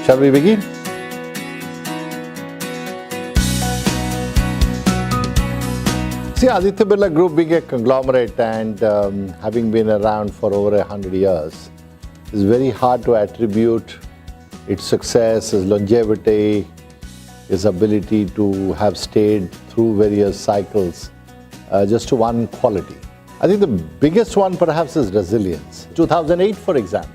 Shall we begin? See, Aditya Birla Group being a conglomerate and having been around for over 100 years, it's very hard to attribute its success, its longevity, its ability to have stayed through various cycles just to one quality. I think the biggest one perhaps is resilience. 2008, for example,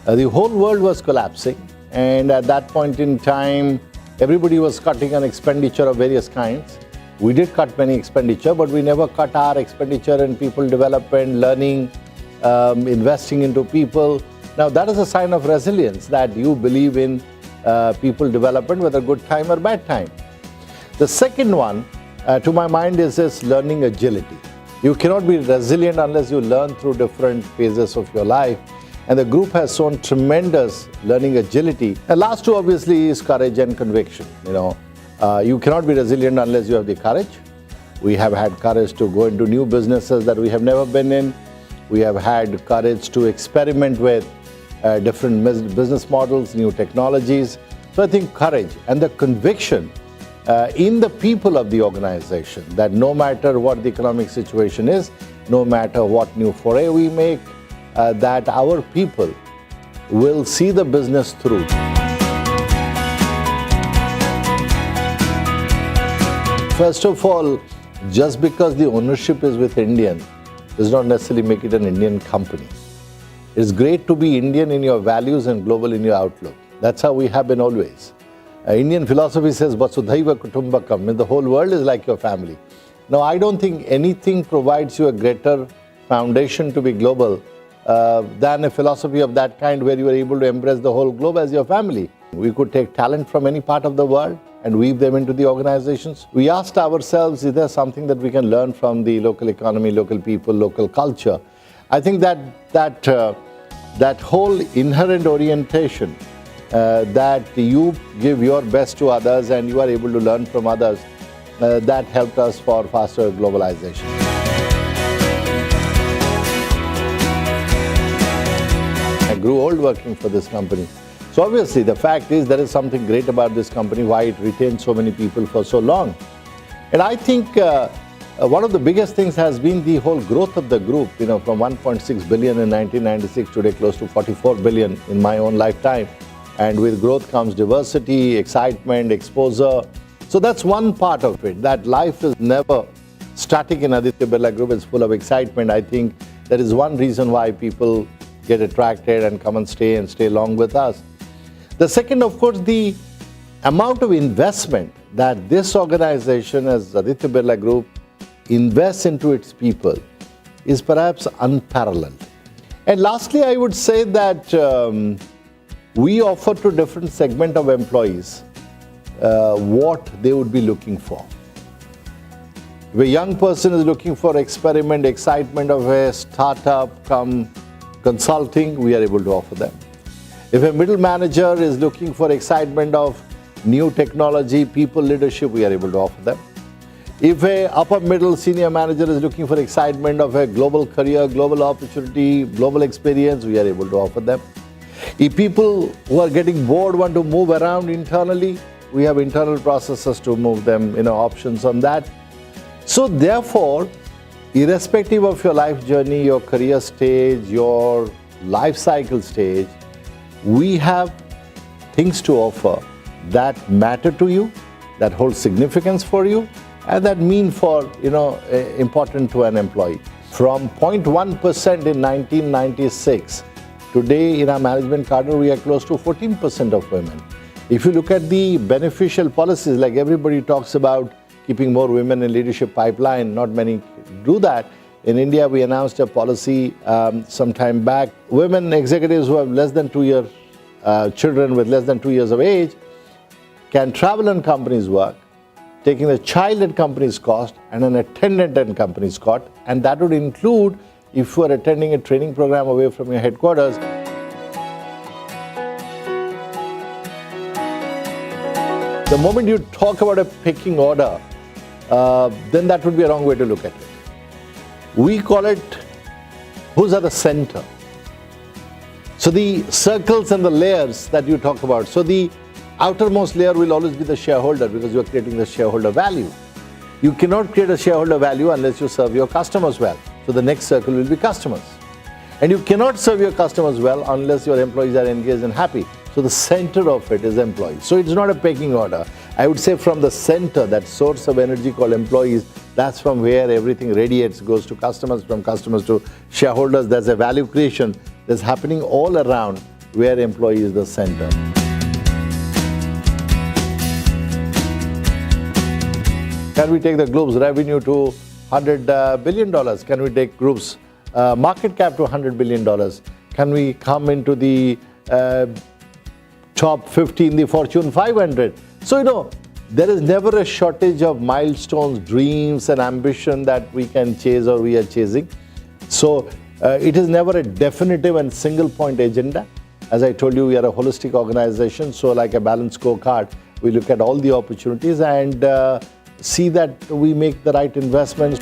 the whole world was collapsing, and at that point in time, everybody was cutting on expenditure of various kinds. We did cut many expenditure, but we never cut our expenditure in people development, learning, investing into people. Now that is a sign of resilience, that you believe in people development, whether good time or bad time. The second one, to my mind, is this learning agility. You cannot be resilient unless you learn through different phases of your life. And the group has shown tremendous learning agility. And last two obviously is courage and conviction. You cannot be resilient unless you have the courage. We have had courage to go into new businesses that we have never been in. We have had courage to experiment with different business models, new technologies. So I think courage and the conviction in the people of the organization, that no matter what the economic situation is, no matter what new foray we make, that our people will see the business through. First of all, just because the ownership is with Indian does not necessarily make it an Indian company. It's great to be Indian in your values and global in your outlook. That's how we have been always. Indian philosophy says, Vasudhaiva Kutumbakam, the whole world is like your family. Now, I don't think anything provides you a greater foundation to be global than a philosophy of that kind, where you are able to embrace the whole globe as your family. We could take talent from any part of the world and weave them into the organizations. We asked ourselves, is there something that we can learn from the local economy, local people, local culture? I think that whole inherent orientation, that you give your best to others and you are able to learn from others, that helped us for faster globalization. I grew old working for this company. So obviously the fact is there is something great about this company, why it retained so many people for so long. And I think one of the biggest things has been the whole growth of the group, from 1.6 billion in 1996, today close to 44 billion in my own lifetime. And with growth comes diversity, excitement, exposure. So that's one part of it, that life is never static in Aditya Birla Group. It's full of excitement. I think that is one reason why people get attracted and come and stay long with us. The second, of course, the amount of investment that this organization as Aditya Birla Group invests into its people is perhaps unparalleled. And lastly, I would say that we offer to different segment of employees what they would be looking for. If a young person is looking for experiment, excitement of a startup, come consulting, we are able to offer them. If a middle manager is looking for excitement of new technology, people leadership, we are able to offer them. If a upper middle senior manager is looking for excitement of a global career, global opportunity, global experience, we are able to offer them. If people who are getting bored want to move around internally, we have internal processes to move them, options on that. So therefore, irrespective of your life journey, your career stage, your life cycle stage, we have things to offer that matter to you, that hold significance for you, and that mean for, important to an employee. From 0.1% in 1996, today in our management cadre, we are close to 14% of women. If you look at the beneficial policies, like everybody talks about keeping more women in leadership pipeline, not many do that. In India, we announced a policy some time back. Women executives who have less than 2 years, children with less than 2 years of age, can travel on company's work, taking the child at company's cost and an attendant at company's cost, and that would include if you are attending a training program away from your headquarters. The moment you talk about a pecking order, then that would be a wrong way to look at it. We call it who's at the center. So the circles and the layers that you talk about. So the outermost layer will always be the shareholder because you are creating the shareholder value. You cannot create a shareholder value unless you serve your customers well. So the next circle will be customers. And you cannot serve your customers well unless your employees are engaged and happy. So the center of it is employees. So it's not a pecking order. I would say from the center, that source of energy called employees, that's from where everything radiates, goes to customers, from customers to shareholders. There's a value creation that's happening all around where employee is the center. Can we take the group's revenue to $100 billion? Can we take group's market cap to $100 billion? Can we come into the top 50 in the Fortune 500? So, there is never a shortage of milestones, dreams, and ambition that we can chase or we are chasing. So, it is never a definitive and single point agenda. As I told you, we are a holistic organization. So, like a balanced scorecard, we look at all the opportunities and see that we make the right investments.